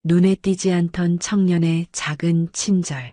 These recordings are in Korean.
눈에 띄지 않던 청년의 작은 친절,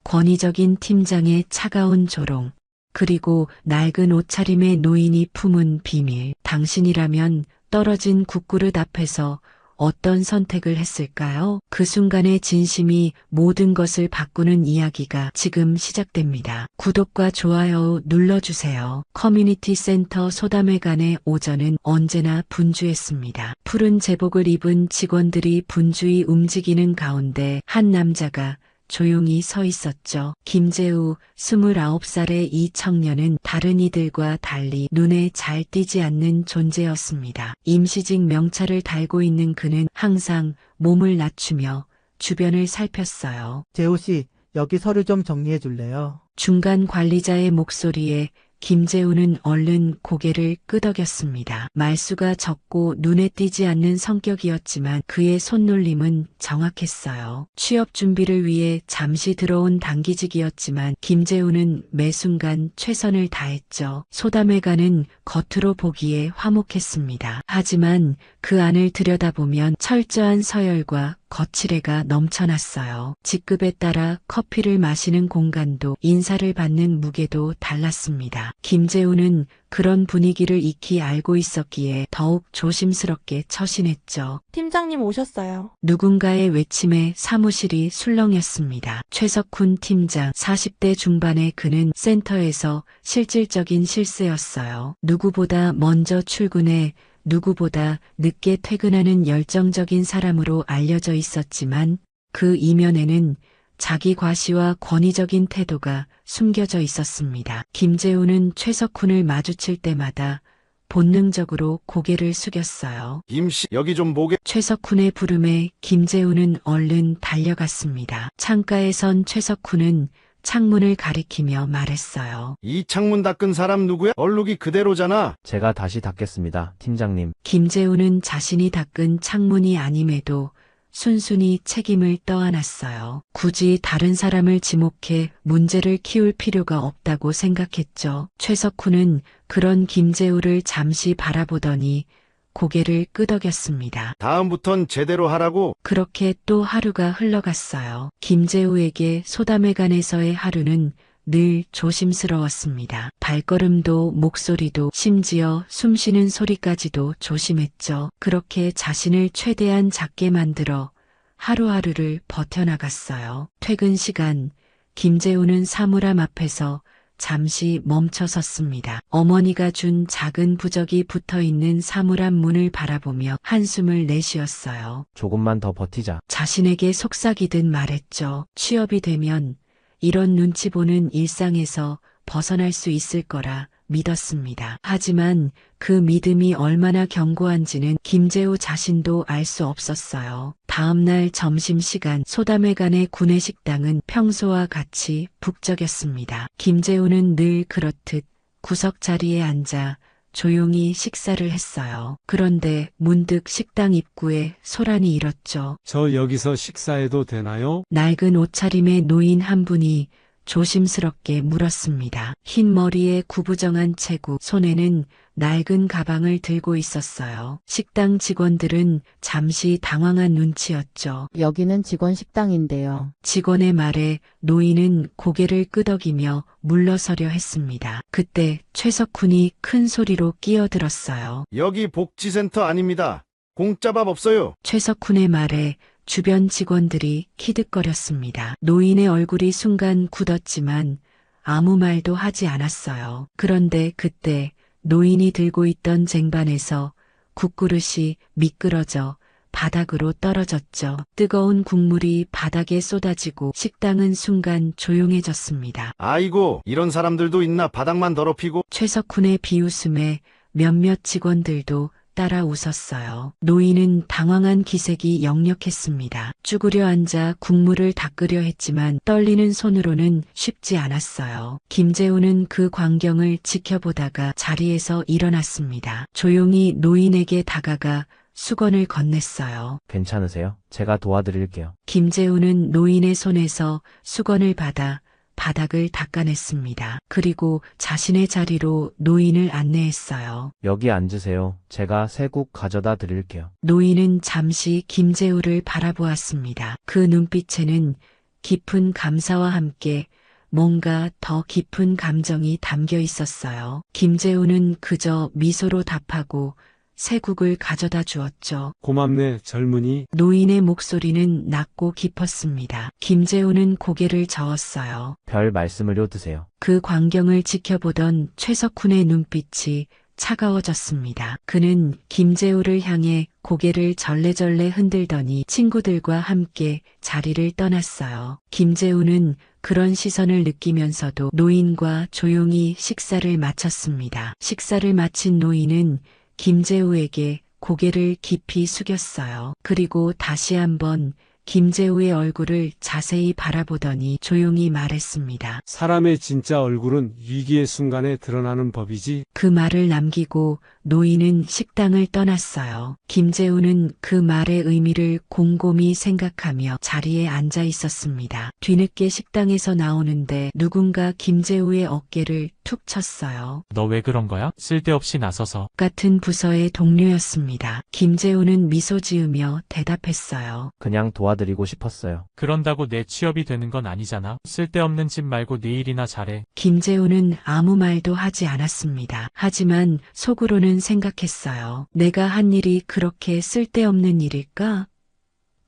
권위적인 팀장의 차가운 조롱, 그리고 낡은 옷차림의 노인이 품은 비밀. 당신이라면 떨어진 국그릇 앞에서 어떤 선택을 했을까요? 그 순간의 진심이 모든 것을 바꾸는 이야기가 지금 시작됩니다. 구독과 좋아요 눌러주세요. 커뮤니티 센터 소담회관의 오전은 언제나 분주했습니다. 푸른 제복을 입은 직원들이 분주히 움직이는 가운데 한 남자가 조용히 서 있었죠. 김재우 29살의 이 청년은 다른 이들과 달리 눈에 잘 띄지 않는 존재였습니다. 임시직 명찰을 달고 있는 그는 항상 몸을 낮추며 주변을 살폈어요. 재호 씨, 여기 서류 좀 정리해 줄래요? 중간 관리자의 목소리에 김재우는 얼른 고개를 끄덕였습니다. 말수가 적고 눈에 띄지 않는 성격이었지만 그의 손놀림은 정확했어요. 취업 준비를 위해 잠시 들어온 단기직이었지만 김재우는 매 순간 최선을 다했죠. 소담회관은 겉으로 보기에 화목했습니다. 하지만 그 안을 들여다보면 철저한 서열과 거칠애가 넘쳐났어요. 직급에 따라 커피를 마시는 공간도 인사를 받는 무게도 달랐습니다. 김재우는 그런 분위기를 익히 알고 있었기에 더욱 조심스럽게 처신했죠. 팀장님 오셨어요. 누군가의 외침에 사무실이 술렁였습니다. 최석훈 팀장 40대 중반의 그는 센터에서 실질적인 실세였어요. 누구보다 먼저 출근해 누구보다 늦게 퇴근하는 열정적인 사람으로 알려져 있었지만 그 이면에는 자기 과시와 권위적인 태도가 숨겨져 있었습니다. 김재우는 최석훈을 마주칠 때마다 본능적으로 고개를 숙였어요. 임씨, 여기 좀 보게. 최석훈의 부름에 김재우는 얼른 달려갔습니다. 창가에 선 최석훈은 창문을 가리키며 말했어요. 이 창문 닦은 사람 누구야? 얼룩이 그대로잖아. 제가 다시 닦겠습니다, 팀장님. 김재우는 자신이 닦은 창문이 아님에도 순순히 책임을 떠안았어요. 굳이 다른 사람을 지목해 문제를 키울 필요가 없다고 생각했죠. 최석훈은 그런 김재우를 잠시 바라보더니 고개를 끄덕였습니다. 다음부턴 제대로 하라고. 그렇게 또 하루가 흘러갔어요. 김재우에게 소담회관에서의 하루는 늘 조심스러웠습니다. 발걸음도 목소리도 심지어 숨쉬는 소리까지도 조심했죠. 그렇게 자신을 최대한 작게 만들어 하루하루를 버텨나갔어요. 퇴근 시간, 김재우는 사물함 앞에서 잠시 멈춰 섰습니다. 어머니가 준 작은 부적이 붙어있는 사물함 문을 바라보며 한숨을 내쉬었어요. 조금만 더 버티자. 자신에게 속삭이듯 말했죠. 취업이 되면 이런 눈치 보는 일상에서 벗어날 수 있을 거라 믿었습니다. 하지만 그 믿음이 얼마나 견고한지는 김재우 자신도 알 수 없었어요. 다음 날 점심시간 소담회관의 구내식당은 평소와 같이 북적였습니다. 김재우는 늘 그렇듯 구석 자리에 앉아 조용히 식사를 했어요. 그런데 문득 식당 입구에 소란이 일었죠. 저 여기서 식사해도 되나요? 낡은 옷차림의 노인 한 분이 조심스럽게 물었습니다. 흰 머리에 구부정한 체구, 손에는 낡은 가방을 들고 있었어요. 식당 직원들은 잠시 당황한 눈치였죠. 여기는 직원 식당인데요. 직원의 말에 노인은 고개를 끄덕이며 물러서려 했습니다. 그때 최석훈이 큰 소리로 끼어들었어요. 여기 복지센터 아닙니다. 공짜밥 없어요. 최석훈의 말에 주변 직원들이 키득거렸습니다. 노인의 얼굴이 순간 굳었지만 아무 말도 하지 않았어요. 그런데 그때 노인이 들고 있던 쟁반에서 국그릇이 미끄러져 바닥으로 떨어졌죠. 뜨거운 국물이 바닥에 쏟아지고 식당은 순간 조용해졌습니다. 아이고, 이런 사람들도 있나. 바닥만 더럽히고. 최석훈의 비웃음에 몇몇 직원들도 따라 웃었어요. 노인은 당황한 기색이 역력했습니다. 쭈그려 앉아 국물을 닦으려 했지만 떨리는 손으로는 쉽지 않았어요. 김재우는 그 광경을 지켜보다가 자리에서 일어났습니다. 조용히 노인에게 다가가 수건을 건넸어요. 괜찮으세요? 제가 도와드릴게요. 김재우는 노인의 손에서 수건을 받아 바닥을 닦아냈습니다. 그리고 자신의 자리로 노인을 안내했어요. 여기 앉으세요. 제가 새국 가져다 드릴게요. 노인은 잠시 김재우를 바라보았습니다. 그 눈빛에는 깊은 감사와 함께 뭔가 더 깊은 감정이 담겨 있었어요. 김재우는 그저 미소로 답하고 새국을 가져다 주었죠. 고맙네, 젊은이. 노인의 목소리는 낮고 깊었습니다. 김재우는 고개를 저었어요. 별 말씀을요 드세요. 그 광경을 지켜보던 최석훈의 눈빛이 차가워졌습니다. 그는 김재우를 향해 고개를 절레절레 흔들더니 친구들과 함께 자리를 떠났어요. 김재우는 그런 시선을 느끼면서도 노인과 조용히 식사를 마쳤습니다. 식사를 마친 노인은 김재우에게 고개를 깊이 숙였어요. 그리고 다시 한번 김재우의 얼굴을 자세히 바라보더니 조용히 말했습니다. 사람의 진짜 얼굴은 위기의 순간에 드러나는 법이지. 그 말을 남기고 노인은 식당을 떠났어요. 김재우는 그 말의 의미를 곰곰이 생각하며 자리에 앉아 있었습니다. 뒤늦게 식당에서 나오는데 누군가 김재우의 어깨를 툭 쳤어요. 너 왜 그런 거야? 쓸데없이 나서서. 같은 부서의 동료였습니다. 김재우는 미소 지으며 대답했어요. 그냥 도와드리고 싶었어요. 그런다고 내 취업이 되는 건 아니잖아. 쓸데없는 짓 말고 내 일이나 잘해. 김재우는 아무 말도 하지 않았습니다. 하지만 속으로는 생각했어요. 내가 한 일이 그렇게 쓸데없는 일일까?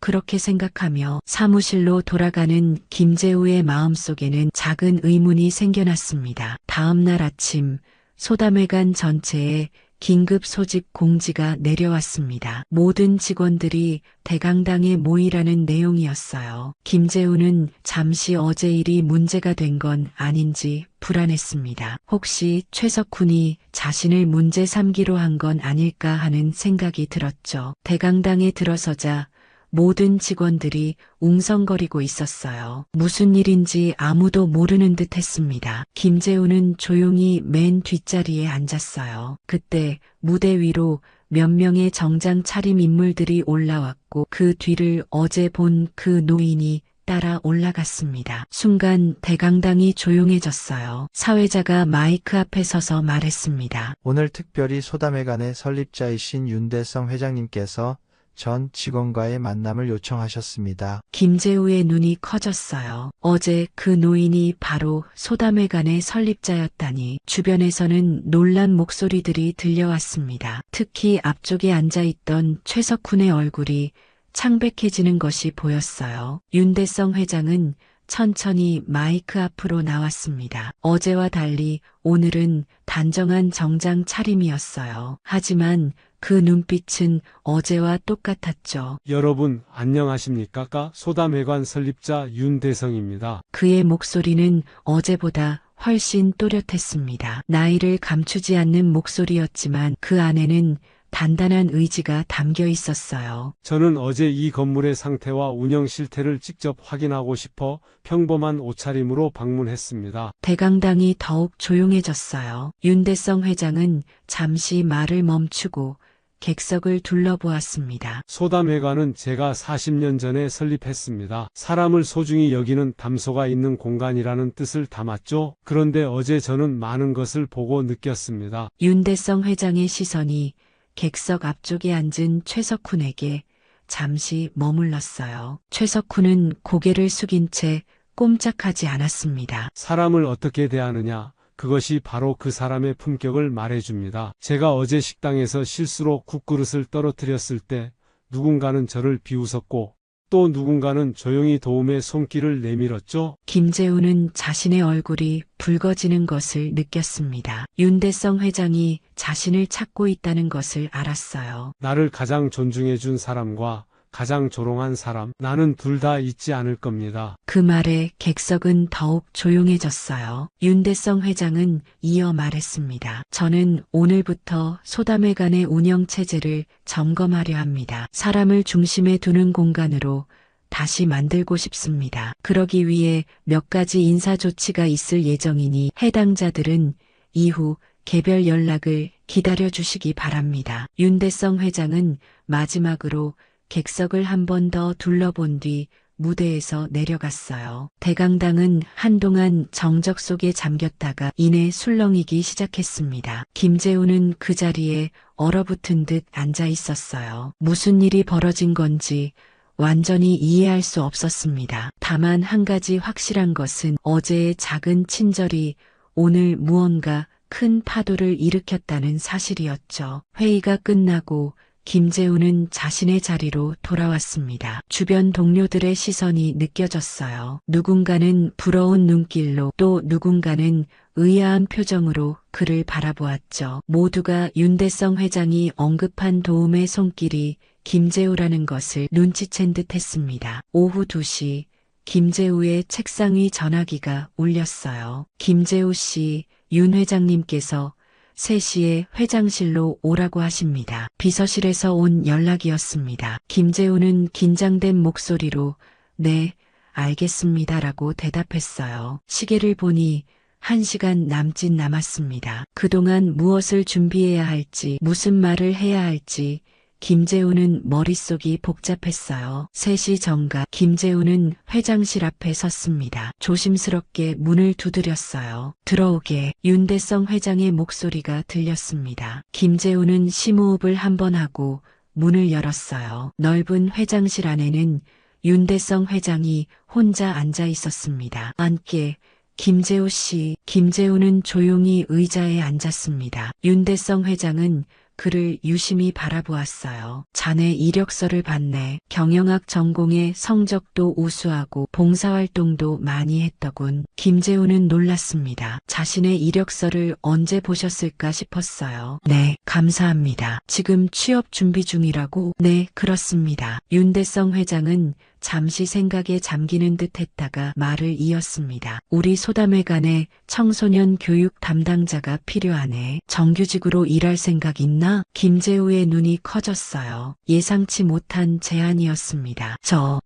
그렇게 생각하며 사무실로 돌아가는 김재우의 마음속에는 작은 의문이 생겨났습니다. 다음 날 아침 소담회관 전체에 긴급 소집 공지가 내려왔습니다. 모든 직원들이 대강당에 모이라는 내용이었어요. 김재우는 잠시 어제 일이 문제가 된 건 아닌지 불안했습니다. 혹시 최석훈이 자신을 문제 삼기로 한 건 아닐까 하는 생각이 들었죠. 대강당에 들어서자 모든 직원들이 웅성거리고 있었어요. 무슨 일인지 아무도 모르는 듯 했습니다. 김재우는 조용히 맨 뒷자리에 앉았어요. 그때 무대 위로 몇 명의 정장 차림 인물들이 올라왔고 그 뒤를 어제 본 그 노인이 따라 올라갔습니다. 순간 대강당이 조용해졌어요. 사회자가 마이크 앞에 서서 말했습니다. 오늘 특별히 소담회관의 설립자이신 윤대성 회장님께서 전 직원과의 만남을 요청하셨습니다. 김재우의 눈이 커졌어요. 어제 그 노인이 바로 소담회관의 설립자였다니. 주변에서는 놀란 목소리들이 들려왔습니다. 특히 앞쪽에 앉아있던 최석훈의 얼굴이 창백해지는 것이 보였어요. 윤대성 회장은 천천히 마이크 앞으로 나왔습니다. 어제와 달리 오늘은 단정한 정장 차림이었어요. 하지만 그 눈빛은 어제와 똑같았죠. 여러분, 안녕하십니까? 소담회관 설립자 윤대성입니다. 그의 목소리는 어제보다 훨씬 또렷했습니다. 나이를 감추지 않는 목소리였지만 그 안에는 단단한 의지가 담겨 있었어요. 저는 어제 이 건물의 상태와 운영 실태를 직접 확인하고 싶어 평범한 옷차림으로 방문했습니다. 대강당이 더욱 조용해졌어요. 윤대성 회장은 잠시 말을 멈추고 객석을 둘러보았습니다. 소담회관은 제가 40년 전에 설립했습니다. 사람을 소중히 여기는 담소가 있는 공간이라는 뜻을 담았죠. 그런데 어제 저는 많은 것을 보고 느꼈습니다. 윤대성 회장의 시선이 객석 앞쪽에 앉은 최석훈에게 잠시 머물렀어요. 최석훈은 고개를 숙인 채 꼼짝하지 않았습니다. 사람을 어떻게 대하느냐, 그것이 바로 그 사람의 품격을 말해줍니다. 제가 어제 식당에서 실수로 국그릇을 떨어뜨렸을 때 누군가는 저를 비웃었고 또 누군가는 조용히 도움의 손길을 내밀었죠. 김재우는 자신의 얼굴이 붉어지는 것을 느꼈습니다. 윤대성 회장이 자신을 찾고 있다는 것을 알았어요. 나를 가장 존중해준 사람과 가장 조롱한 사람, 나는 둘 다 잊지 않을 겁니다. 그 말에 객석은 더욱 조용해졌어요. 윤대성 회장은 이어 말했습니다. 저는 오늘부터 소담회관의 운영 체제를 점검하려 합니다. 사람을 중심에 두는 공간으로 다시 만들고 싶습니다. 그러기 위해 몇 가지 인사 조치가 있을 예정이니 해당자들은 이후 개별 연락을 기다려 주시기 바랍니다. 윤대성 회장은 마지막으로 객석을 한 번 더 둘러본 뒤 무대에서 내려갔어요. 대강당은 한동안 정적 속에 잠겼다가 이내 술렁이기 시작했습니다. 김재우는 그 자리에 얼어붙은 듯 앉아 있었어요. 무슨 일이 벌어진 건지 완전히 이해할 수 없었습니다. 다만 한 가지 확실한 것은 어제의 작은 친절이 오늘 무언가 큰 파도를 일으켰다는 사실이었죠. 회의가 끝나고 김재우는 자신의 자리로 돌아왔습니다. 주변 동료들의 시선이 느껴졌어요. 누군가는 부러운 눈길로 또 누군가는 의아한 표정으로 그를 바라보았죠. 모두가 윤대성 회장이 언급한 도움의 손길이 김재우라는 것을 눈치챈 듯 했습니다. 오후 2시 김재우의 책상 위 전화기가 울렸어요. 김재우 씨, 윤 회장님께서 3시에 회장실로 오라고 하십니다. 비서실에서 온 연락이었습니다. 김재우는 긴장된 목소리로 네, 알겠습니다라고 대답했어요. 시계를 보니 1시간 남짓 남았습니다. 그동안 무엇을 준비해야 할지, 무슨 말을 해야 할지 김재우는 머릿속이 복잡했어요. 3시 정각 김재우는 회장실 앞에 섰습니다. 조심스럽게 문을 두드렸어요. 들어오게. 윤대성 회장의 목소리가 들렸습니다. 김재우는 심호흡을 한번 하고 문을 열었어요. 넓은 회장실 안에는 윤대성 회장이 혼자 앉아 있었습니다. 앉게. 김재우 씨. 김재우는 조용히 의자에 앉았습니다. 윤대성 회장은 그를 유심히 바라보았어요. 자네 이력서를 봤네. 경영학 전공에 성적도 우수하고 봉사활동도 많이 했더군. 김재우는 놀랐습니다. 자신의 이력서를 언제 보셨을까 싶었어요. 네, 감사합니다. 지금 취업 준비 중이라고? 네, 그렇습니다. 윤대성 회장은 잠시 생각에 잠기는 듯 했다가 말을 이었습니다. 우리 소담회관에 청소년 교육 담당자가 필요하네. 정규직으로 일할 생각 있나? 김재우의 눈이 커졌어요. 예상치 못한 제안이었습니다.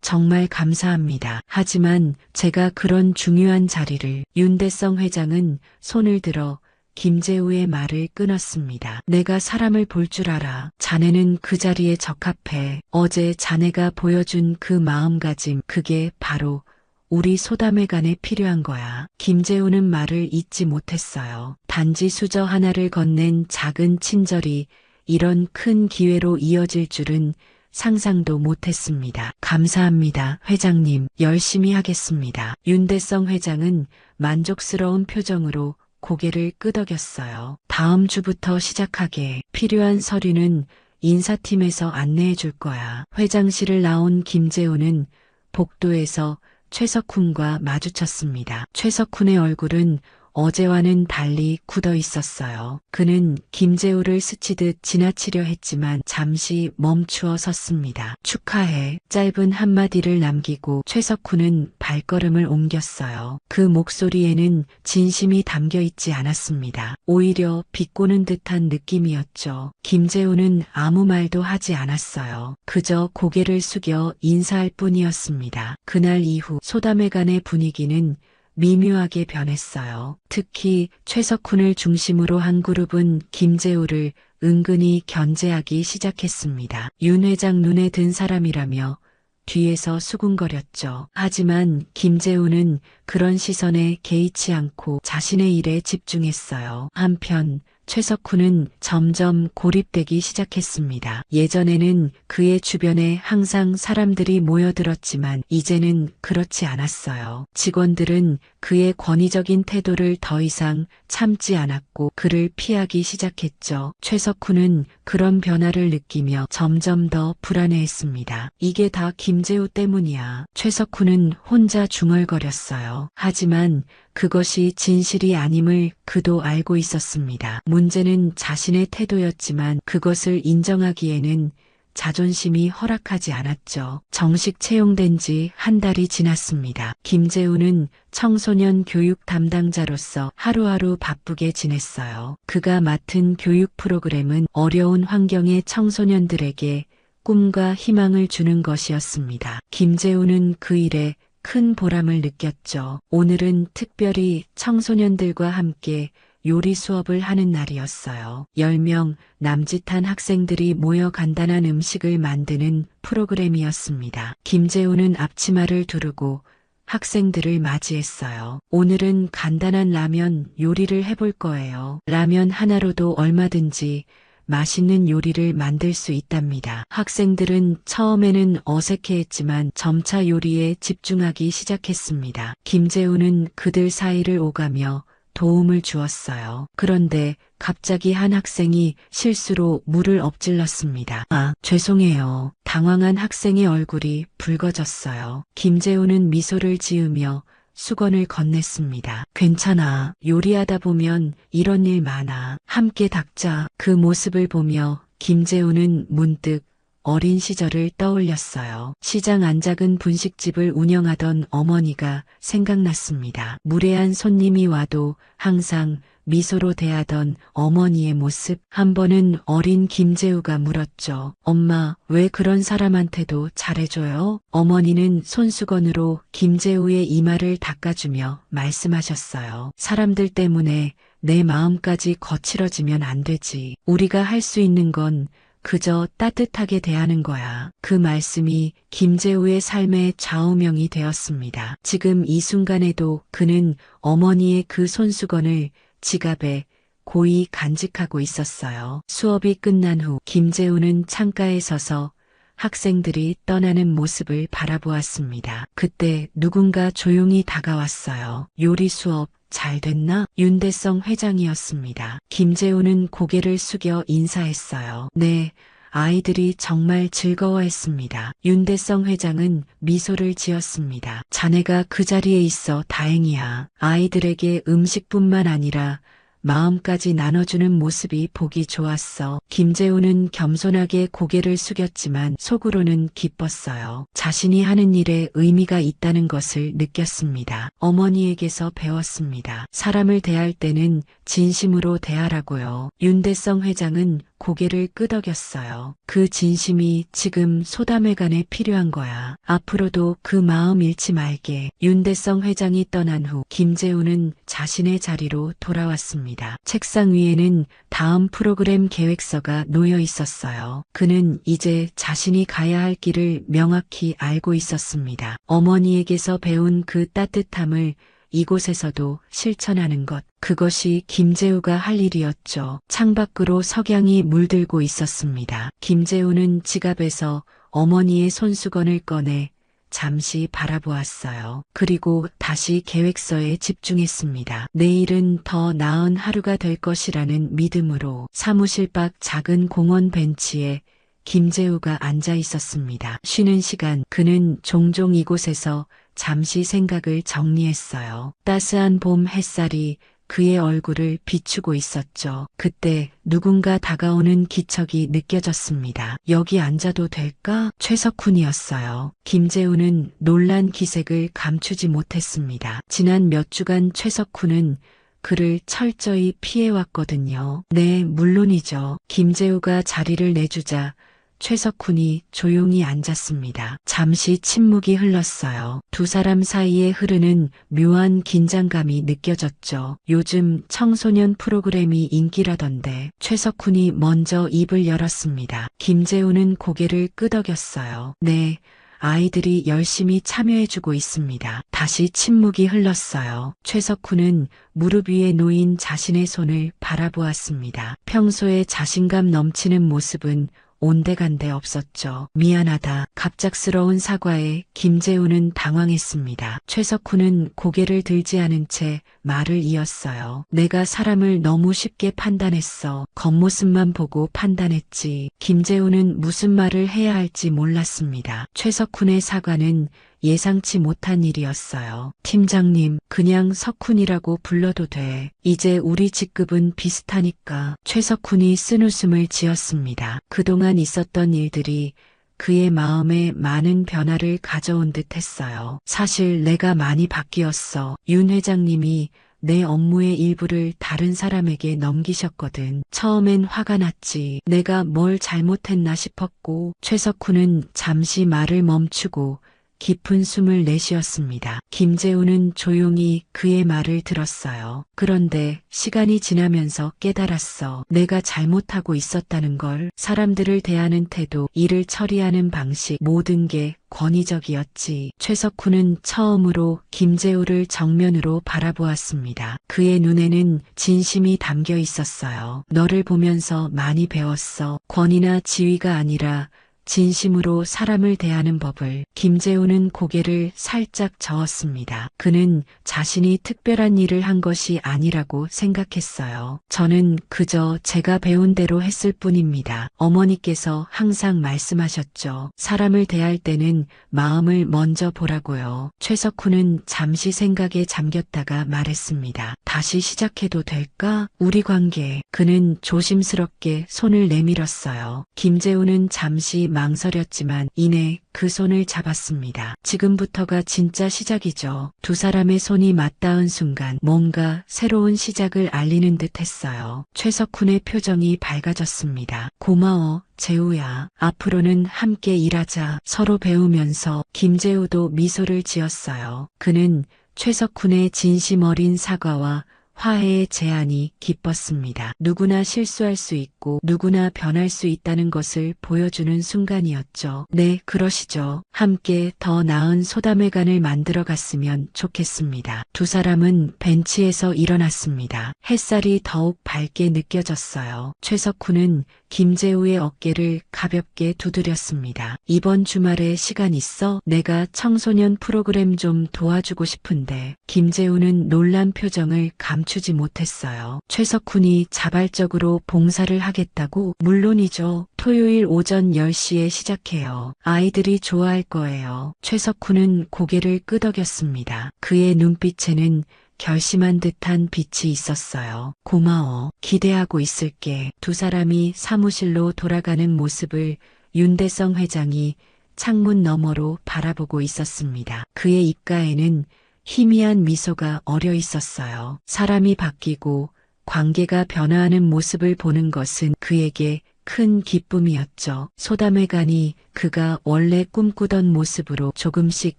정말 감사합니다. 하지만 제가 그런 중요한 자리를 윤대성 회장은 손을 들어 김재우의 말을 끊었습니다. 내가 사람을 볼 줄 알아. 자네는 그 자리에 적합해. 어제 자네가 보여준 그 마음가짐, 그게 바로 우리 소담회관에 필요한 거야. 김재우는 말을 잇지 못했어요. 단지 수저 하나를 건넨 작은 친절이 이런 큰 기회로 이어질 줄은 상상도 못했습니다. 감사합니다, 회장님. 열심히 하겠습니다. 윤대성 회장은 만족스러운 표정으로 고개를 끄덕였어요. 다음 주부터 시작하게. 필요한 서류는 인사팀에서 안내해 줄 거야. 회장실을 나온 김재우는 복도에서 최석훈과 마주쳤습니다. 최석훈의 얼굴은 어제와는 달리 굳어 있었어요. 그는 김재우를 스치듯 지나치려 했지만 잠시 멈추어 섰습니다. 축하해. 짧은 한마디를 남기고 최석훈은 발걸음을 옮겼어요. 그 목소리에는 진심이 담겨 있지 않았습니다. 오히려 비꼬는 듯한 느낌이었죠. 김재우는 아무 말도 하지 않았어요. 그저 고개를 숙여 인사할 뿐이었습니다. 그날 이후 소담회관의 분위기는 미묘하게 변했어요. 특히 최석훈을 중심으로 한 그룹은 김재우를 은근히 견제하기 시작했습니다. 윤 회장 눈에 든 사람이라며 뒤에서 수군거렸죠. 하지만 김재우는 그런 시선에 개의치 않고 자신의 일에 집중했어요. 한편 최석훈은 점점 고립되기 시작했습니다. 예전에는 그의 주변에 항상 사람들이 모여들었지만 이제는 그렇지 않았어요. 직원들은 그의 권위적인 태도를 더 이상 참지 않았고 그를 피하기 시작했죠. 최석훈은 그런 변화를 느끼며 점점 더 불안해했습니다. 이게 다 김재우 때문이야. 최석훈은 혼자 중얼거렸어요. 하지만 그것이 진실이 아님을 그도 알고 있었습니다. 문제는 자신의 태도였지만 그것을 인정하기에는 자존심이 허락하지 않았죠. 정식 채용된 지 한 달이 지났습니다. 김재우는 청소년 교육 담당자로서 하루하루 바쁘게 지냈어요. 그가 맡은 교육 프로그램은 어려운 환경의 청소년들에게 꿈과 희망을 주는 것이었습니다. 김재우는 그 일에 큰 보람을 느꼈죠. 오늘은 특별히 청소년들과 함께 요리 수업을 하는 날이었어요. 10명 남짓한 학생들이 모여 간단한 음식을 만드는 프로그램이었습니다. 김재우는 앞치마를 두르고 학생들을 맞이했어요. 오늘은 간단한 라면 요리를 해볼 거예요. 라면 하나로도 얼마든지 맛있는 요리를 만들 수 있답니다. 학생들은 처음에는 어색해했지만 점차 요리에 집중하기 시작했습니다. 김재우는 그들 사이를 오가며 도움을 주었어요. 그런데 갑자기 한 학생이 실수로 물을 엎질렀습니다. 아, 죄송해요. 당황한 학생의 얼굴이 붉어졌어요. 김재우는 미소를 지으며 수건을 건넸습니다. 괜찮아. 요리하다 보면 이런 일 많아. 함께 닦자. 그 모습을 보며 김재우는 문득 어린 시절을 떠올렸어요. 시장 안작은 분식집을 운영하던 어머니가 생각났습니다. 무례한 손님이 와도 항상 미소로 대하던 어머니의 모습. 한 번은 어린 김재우가 물었죠. 엄마, 왜 그런 사람한테도 잘해줘요? 어머니는 손수건으로 김재우의 이마를 닦아주며 말씀하셨어요. 사람들 때문에 내 마음까지 거칠어지면 안 되지. 우리가 할 수 있는 건 그저 따뜻하게 대하는 거야. 그 말씀이 김재우의 삶의 좌우명이 되었습니다. 지금 이 순간에도 그는 어머니의 그 손수건을 지갑에 고이 간직하고 있었어요. 수업이 끝난 후 김재우는 창가에 서서 학생들이 떠나는 모습을 바라보았습니다. 그때 누군가 조용히 다가왔어요. 요리 수업 잘 됐나? 윤대성 회장이었습니다. 김재우는 고개를 숙여 인사했어요. 네, 아이들이 정말 즐거워했습니다. 윤대성 회장은 미소를 지었습니다. 자네가 그 자리에 있어 다행이야. 아이들에게 음식뿐만 아니라 마음까지 나눠주는 모습이 보기 좋았어. 김재우는 겸손하게 고개를 숙였지만 속으로는 기뻤어요. 자신이 하는 일에 의미가 있다는 것을 느꼈습니다. 어머니에게서 배웠습니다. 사람을 대할 때는 진심으로 대하라고요. 윤대성 회장은 고개를 끄덕였어요. 그 진심이 지금 소담회관에 필요한 거야. 앞으로도 그 마음 잃지 말게. 윤대성 회장이 떠난 후 김재우는 자신의 자리로 돌아왔습니다. 책상 위에는 다음 프로그램 계획서가 놓여 있었어요. 그는 이제 자신이 가야 할 길을 명확히 알고 있었습니다. 어머니에게서 배운 그 따뜻함을 이곳에서도 실천하는 것. 그것이 김재우가 할 일이었죠. 창밖으로 석양이 물들고 있었습니다. 김재우는 지갑에서 어머니의 손수건을 꺼내 잠시 바라보았어요. 그리고 다시 계획서에 집중했습니다. 내일은 더 나은 하루가 될 것이라는 믿음으로 사무실 밖 작은 공원 벤치에 김재우가 앉아 있었습니다. 쉬는 시간 그는 종종 이곳에서 잠시 생각을 정리했어요. 따스한 봄 햇살이 그의 얼굴을 비추고 있었죠. 그때 누군가 다가오는 기척이 느껴졌습니다. 여기 앉아도 될까? 최석훈이었어요. 김재우는 놀란 기색을 감추지 못했습니다. 지난 몇 주간 최석훈은 그를 철저히 피해왔거든요. 네, 물론이죠. 김재우가 자리를 내주자 최석훈이 조용히 앉았습니다. 잠시 침묵이 흘렀어요. 두 사람 사이에 흐르는 묘한 긴장감이 느껴졌죠. 요즘 청소년 프로그램이 인기라던데. 최석훈이 먼저 입을 열었습니다. 김재우는 고개를 끄덕였어요. 네, 아이들이 열심히 참여해주고 있습니다. 다시 침묵이 흘렀어요. 최석훈은 무릎 위에 놓인 자신의 손을 바라보았습니다. 평소에 자신감 넘치는 모습은 온데간데 없었죠. 미안하다. 갑작스러운 사과에 김재우는 당황했습니다. 최석훈은 고개를 들지 않은 채 말을 이었어요. 내가 사람을 너무 쉽게 판단했어. 겉모습만 보고 판단했지. 김재우는 무슨 말을 해야 할지 몰랐습니다. 최석훈의 사과는 예상치 못한 일이었어요. 팀장님, 그냥 석훈이라고 불러도 돼. 이제 우리 직급은 비슷하니까. 최석훈이 쓴웃음을 지었습니다. 그동안 있었던 일들이 그의 마음에 많은 변화를 가져온 듯 했어요. 사실 내가 많이 바뀌었어. 윤 회장님이 내 업무의 일부를 다른 사람에게 넘기셨거든. 처음엔 화가 났지. 내가 뭘 잘못했나 싶었고. 최석훈은 잠시 말을 멈추고 깊은 숨을 내쉬었습니다. 김재우는 조용히 그의 말을 들었어요. 그런데 시간이 지나면서 깨달았어. 내가 잘못하고 있었다는 걸. 사람들을 대하는 태도, 일을 처리하는 방식, 모든 게 권위적이었지. 최석훈은 처음으로 김재우를 정면으로 바라보았습니다. 그의 눈에는 진심이 담겨 있었어요. 너를 보면서 많이 배웠어. 권위나 지위가 아니라 진심으로 사람을 대하는 법을. 김재우는 고개를 살짝 저었습니다. 그는 자신이 특별한 일을 한 것이 아니라고 생각했어요. 저는 그저 제가 배운 대로 했을 뿐입니다. 어머니께서 항상 말씀하셨죠. 사람을 대할 때는 마음을 먼저 보라고요. 최석훈은 잠시 생각에 잠겼다가 말했습니다. 다시 시작해도 될까? 우리 관계. 그는 조심스럽게 손을 내밀었어요. 김재우는 잠시 망설였지만 이내 그 손을 잡았습니다. 지금부터가 진짜 시작이죠. 두 사람의 손이 맞닿은 순간 뭔가 새로운 시작을 알리는 듯 했어요. 최석훈의 표정이 밝아졌습니다. 고마워, 재우야. 앞으로는 함께 일하자. 서로 배우면서. 김재우도 미소를 지었어요. 그는 최석훈의 진심 어린 사과와 화해의 제안이 기뻤습니다. 누구나 실수할 수 있고 누구나 변할 수 있다는 것을 보여주는 순간이었죠. 네, 그러시죠. 함께 더 나은 소담회관을 만들어 갔으면 좋겠습니다. 두 사람은 벤치에서 일어났습니다. 햇살이 더욱 밝게 느껴졌어요. 최석훈은 김재우의 어깨를 가볍게 두드렸습니다. 이번 주말에 시간 있어? 내가 청소년 프로그램 좀 도와주고 싶은데. 김재우는 놀란 표정을 감추지 못했어요. 최석훈이 자발적으로 봉사를 하겠다고? 물론이죠. 토요일 오전 10시에 시작해요. 아이들이 좋아할 거예요. 최석훈은 고개를 끄덕였습니다. 그의 눈빛에는 결심한 듯한 빛이 있었어요. 고마워. 기대하고 있을게. 두 사람이 사무실로 돌아가는 모습을 윤대성 회장이 창문 너머로 바라보고 있었습니다. 그의 입가에는 희미한 미소가 어려 있었어요. 사람이 바뀌고 관계가 변화하는 모습을 보는 것은 그에게 큰 기쁨이었죠. 소담회관이 그가 원래 꿈꾸던 모습으로 조금씩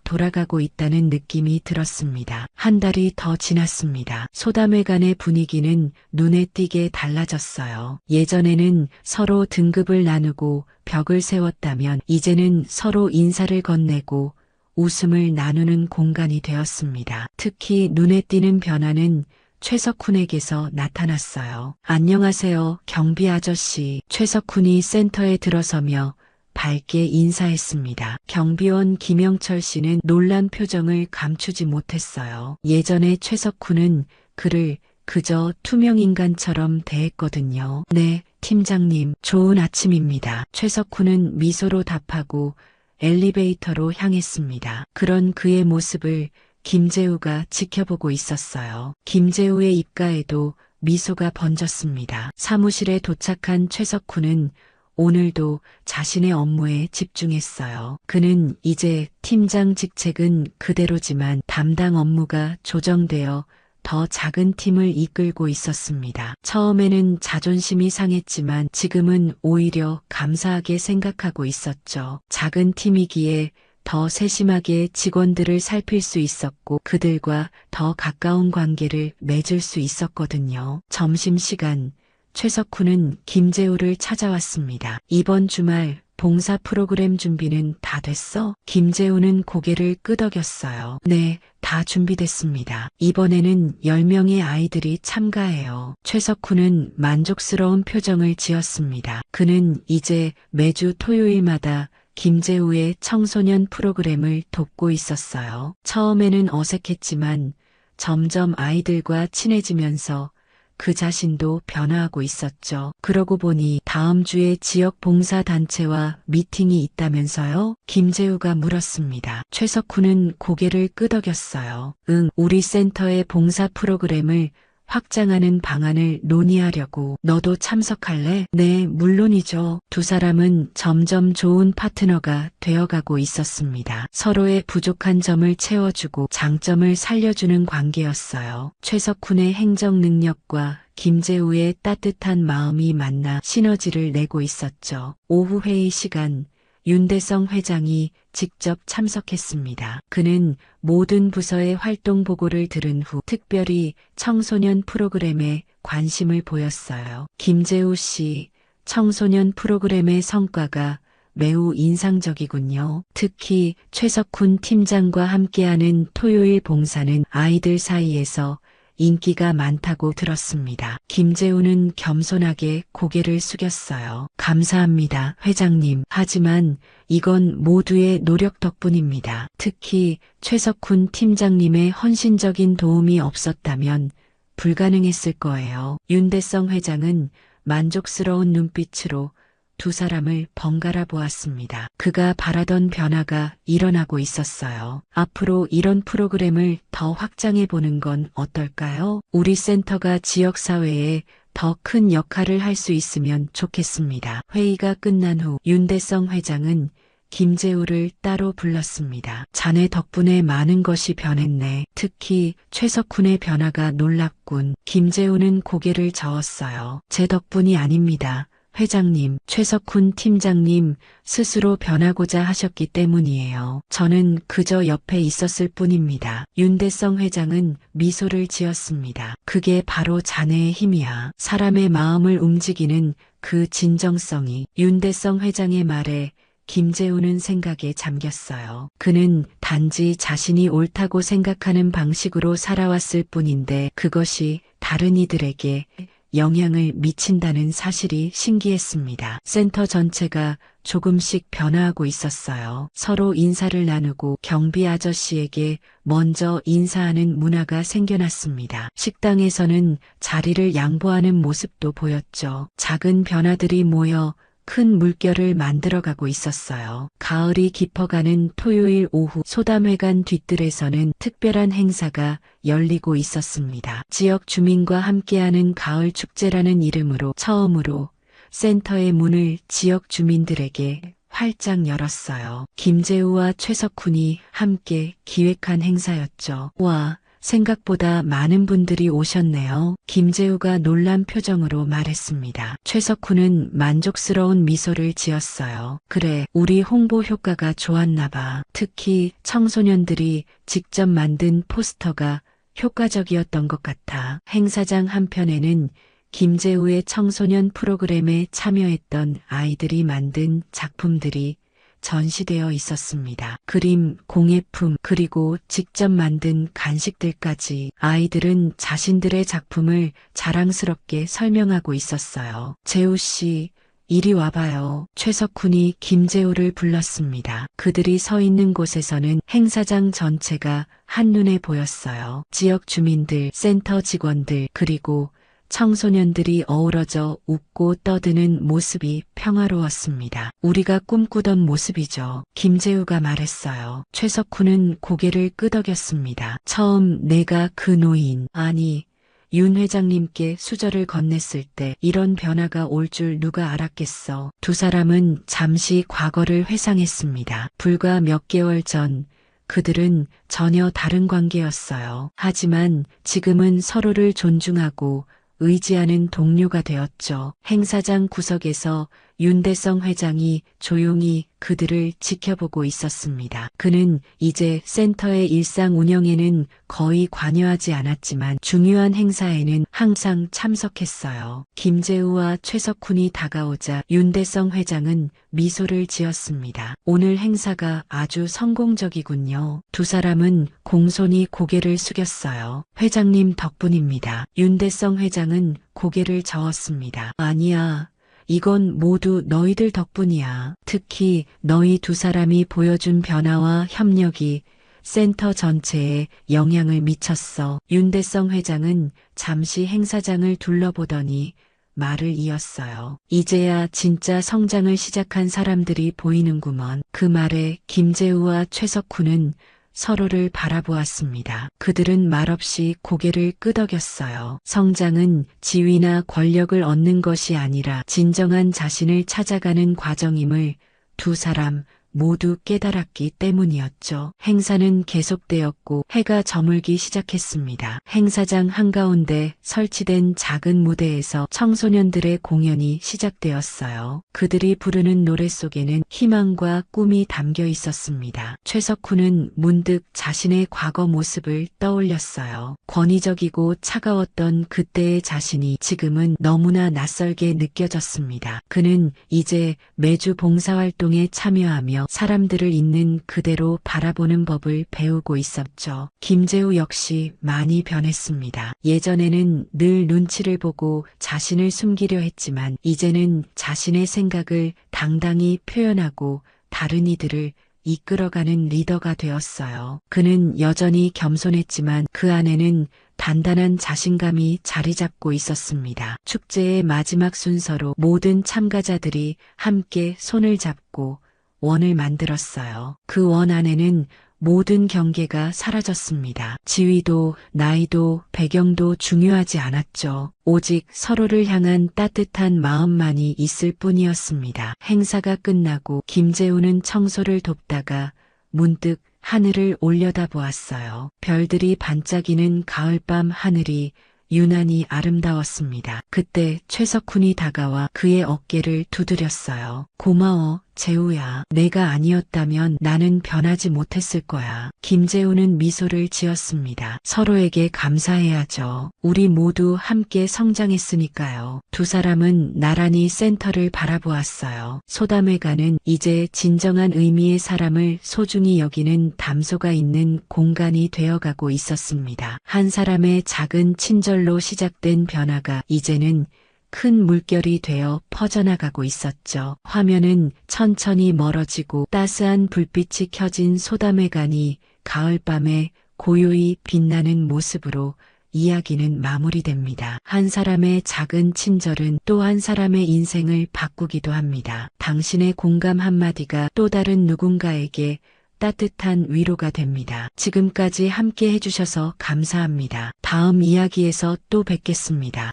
돌아가고 있다는 느낌이 들었습니다. 한 달이 더 지났습니다. 소담회관의 분위기는 눈에 띄게 달라졌어요. 예전에는 서로 등급을 나누고 벽을 세웠다면 이제는 서로 인사를 건네고 웃음을 나누는 공간이 되었습니다. 특히 눈에 띄는 변화는 최석훈에게서 나타났어요. 안녕하세요, 경비 아저씨. 최석훈이 센터에 들어서며 밝게 인사했습니다. 경비원 김영철 씨는 놀란 표정을 감추지 못했어요. 예전에 최석훈은 그를 그저 투명인간처럼 대했거든요. 네, 팀장님, 좋은 아침입니다. 최석훈은 미소로 답하고 엘리베이터로 향했습니다. 그런 그의 모습을 김재우가 지켜보고 있었어요. 김재우의 입가에도 미소가 번졌습니다. 사무실에 도착한 최석훈은 오늘도 자신의 업무에 집중했어요. 그는 이제 팀장 직책은 그대로지만 담당 업무가 조정되어 더 작은 팀을 이끌고 있었습니다. 처음에는 자존심이 상했지만 지금은 오히려 감사하게 생각하고 있었죠. 작은 팀이기에 더 세심하게 직원들을 살필 수 있었고 그들과 더 가까운 관계를 맺을 수 있었거든요. 점심시간 최석훈은 김재우를 찾아왔습니다. 이번 주말 봉사 프로그램 준비는 다 됐어? 김재우는 고개를 끄덕였어요. 네, 다 준비됐습니다. 이번에는 10명의 아이들이 참가해요. 최석훈은 만족스러운 표정을 지었습니다. 그는 이제 매주 토요일마다 김재우의 청소년 프로그램을 돕고 있었어요. 처음에는 어색했지만 점점 아이들과 친해지면서 그 자신도 변화하고 있었죠. 그러고 보니 다음 주에 지역 봉사단체와 미팅이 있다면서요? 김재우가 물었습니다. 최석훈은 고개를 끄덕였어요. 응, 우리 센터의 봉사 프로그램을 확장하는 방안을 논의하려고. 너도 참석할래? 네, 물론이죠. 두 사람은 점점 좋은 파트너가 되어가고 있었습니다. 서로의 부족한 점을 채워주고 장점을 살려주는 관계였어요. 최석훈의 행정 능력과 김재우의 따뜻한 마음이 만나 시너지를 내고 있었죠. 오후 회의 시간, 윤대성 회장이 직접 참석했습니다. 그는 모든 부서의 활동 보고를 들은 후 특별히 청소년 프로그램에 관심을 보였어요. 김재우 씨, 청소년 프로그램의 성과가 매우 인상적이군요. 특히 최석훈 팀장과 함께하는 토요일 봉사는 아이들 사이에서 인기가 많다고 들었습니다. 김재우는 겸손하게 고개를 숙였어요. 감사합니다, 회장님. 하지만 이건 모두의 노력 덕분입니다. 특히 최석훈 팀장님의 헌신적인 도움이 없었다면 불가능했을 거예요. 윤대성 회장은 만족스러운 눈빛으로 두 사람을 번갈아 보았습니다. 그가 바라던 변화가 일어나고 있었어요. 앞으로 이런 프로그램을 더 확장해 보는 건 어떨까요? 우리 센터가 지역사회에 더 큰 역할을 할 수 있으면 좋겠습니다. 회의가 끝난 후 윤대성 회장은 김재우를 따로 불렀습니다. 자네 덕분에 많은 것이 변했네. 특히 최석훈의 변화가 놀랍군. 김재우는 고개를 저었어요. 제 덕분이 아닙니다. 회장님, 최석훈 팀장님 스스로 변하고자 하셨기 때문이에요. 저는 그저 옆에 있었을 뿐입니다. 윤대성 회장은 미소를 지었습니다. 그게 바로 자네의 힘이야. 사람의 마음을 움직이는 그 진정성이. 윤대성 회장의 말에 김재우는 생각에 잠겼어요. 그는 단지 자신이 옳다고 생각하는 방식으로 살아왔을 뿐인데 그것이 다른 이들에게 영향을 미친다는 사실이 신기했습니다. 센터 전체가 조금씩 변화하고 있었어요. 서로 인사를 나누고 경비 아저씨에게 먼저 인사하는 문화가 생겨났습니다. 식당에서는 자리를 양보하는 모습도 보였죠. 작은 변화들이 모여 큰 물결을 만들어가고 있었어요. 가을이 깊어가는 토요일 오후 소담회관 뒤뜰에서는 특별한 행사가 열리고 있었습니다. 지역 주민과 함께하는 가을 축제라는 이름으로 처음으로 센터의 문을 지역 주민들에게 활짝 열었어요. 김재우와 최석훈이 함께 기획한 행사였죠. 와, 생각보다 많은 분들이 오셨네요. 김재우가 놀란 표정으로 말했습니다. 최석훈은 만족스러운 미소를 지었어요. 그래, 우리 홍보 효과가 좋았나 봐. 특히 청소년들이 직접 만든 포스터가 효과적이었던 것 같아. 행사장 한편에는 김재우의 청소년 프로그램에 참여했던 아이들이 만든 작품들이 전시되어 있었습니다. 그림, 공예품, 그리고 직접 만든 간식들까지 아이들은 자신들의 작품을 자랑스럽게 설명하고 있었어요. 재우 씨, 이리 와봐요. 최석훈이 김재우를 불렀습니다. 그들이 서 있는 곳에서는 행사장 전체가 한눈에 보였어요. 지역 주민들, 센터 직원들, 그리고 청소년들이 어우러져 웃고 떠드는 모습이 평화로웠습니다. 우리가 꿈꾸던 모습이죠. 김재우가 말했어요. 최석훈은 고개를 끄덕였습니다. 처음 내가 그 노인, 아니, 윤 회장님께 수저를 건넸을 때 이런 변화가 올 줄 누가 알았겠어. 두 사람은 잠시 과거를 회상했습니다. 불과 몇 개월 전 그들은 전혀 다른 관계였어요. 하지만 지금은 서로를 존중하고 의지하는 동료가 되었죠. 행사장 구석에서 윤대성 회장이 조용히 그들을 지켜보고 있었습니다. 그는 이제 센터의 일상 운영에는 거의 관여하지 않았지만 중요한 행사에는 항상 참석했어요. 김재우와 최석훈이 다가오자 윤대성 회장은 미소를 지었습니다. 오늘 행사가 아주 성공적이군요. 두 사람은 공손히 고개를 숙였어요. 회장님 덕분입니다. 윤대성 회장은 고개를 저었습니다. 아니야. 이건 모두 너희들 덕분이야. 특히 너희 두 사람이 보여준 변화와 협력이 센터 전체에 영향을 미쳤어. 윤대성 회장은 잠시 행사장을 둘러보더니 말을 이었어요. 이제야 진짜 성장을 시작한 사람들이 보이는구먼. 그 말에 김재우와 최석훈은 서로를 바라보았습니다. 그들은 말없이 고개를 끄덕였어요. 성장은 지위나 권력을 얻는 것이 아니라 진정한 자신을 찾아가는 과정임을 두 사람 모두 깨달았기 때문이었죠. 행사는 계속되었고 해가 저물기 시작했습니다. 행사장 한가운데 설치된 작은 무대에서 청소년들의 공연이 시작되었어요. 그들이 부르는 노래 속에는 희망과 꿈이 담겨 있었습니다. 최석훈은 문득 자신의 과거 모습을 떠올렸어요. 권위적이고 차가웠던 그때의 자신이 지금은 너무나 낯설게 느껴졌습니다. 그는 이제 매주 봉사활동에 참여하며 사람들을 있는 그대로 바라보는 법을 배우고 있었죠. 김재우 역시 많이 변했습니다. 예전에는 늘 눈치를 보고 자신을 숨기려 했지만 이제는 자신의 생각을 당당히 표현하고 다른 이들을 이끌어가는 리더가 되었어요. 그는 여전히 겸손했지만 그 안에는 단단한 자신감이 자리 잡고 있었습니다. 축제의 마지막 순서로 모든 참가자들이 함께 손을 잡고 원을 만들었어요. 그 원 안에는 모든 경계가 사라졌습니다. 지위도 나이도 배경도 중요하지 않았죠. 오직 서로를 향한 따뜻한 마음만이 있을 뿐이었습니다. 행사가 끝나고 김재우는 청소를 돕다가 문득 하늘을 올려다보았어요. 별들이 반짝이는 가을밤 하늘이 유난히 아름다웠습니다. 그때 최석훈이 다가와 그의 어깨를 두드렸어요. 고마워, 재우야. 내가 아니었다면 나는 변하지 못했을 거야. 김재우는 미소를 지었습니다. 서로에게 감사해야죠. 우리 모두 함께 성장했으니까요. 두 사람은 나란히 센터를 바라보았어요. 소담회관은 이제 진정한 의미의 사람을 소중히 여기는 담소가 있는 공간이 되어가고 있었습니다. 한 사람의 작은 친절로 시작된 변화가 이제는 큰 물결이 되어 퍼져나가고 있었죠. 화면은 천천히 멀어지고 따스한 불빛이 켜진 소담회관이 가을밤에 고요히 빛나는 모습으로 이야기는 마무리됩니다. 한 사람의 작은 친절은 또 한 사람의 인생을 바꾸기도 합니다. 당신의 공감 한마디가 또 다른 누군가에게 따뜻한 위로가 됩니다. 지금까지 함께 해주셔서 감사합니다. 다음 이야기에서 또 뵙겠습니다.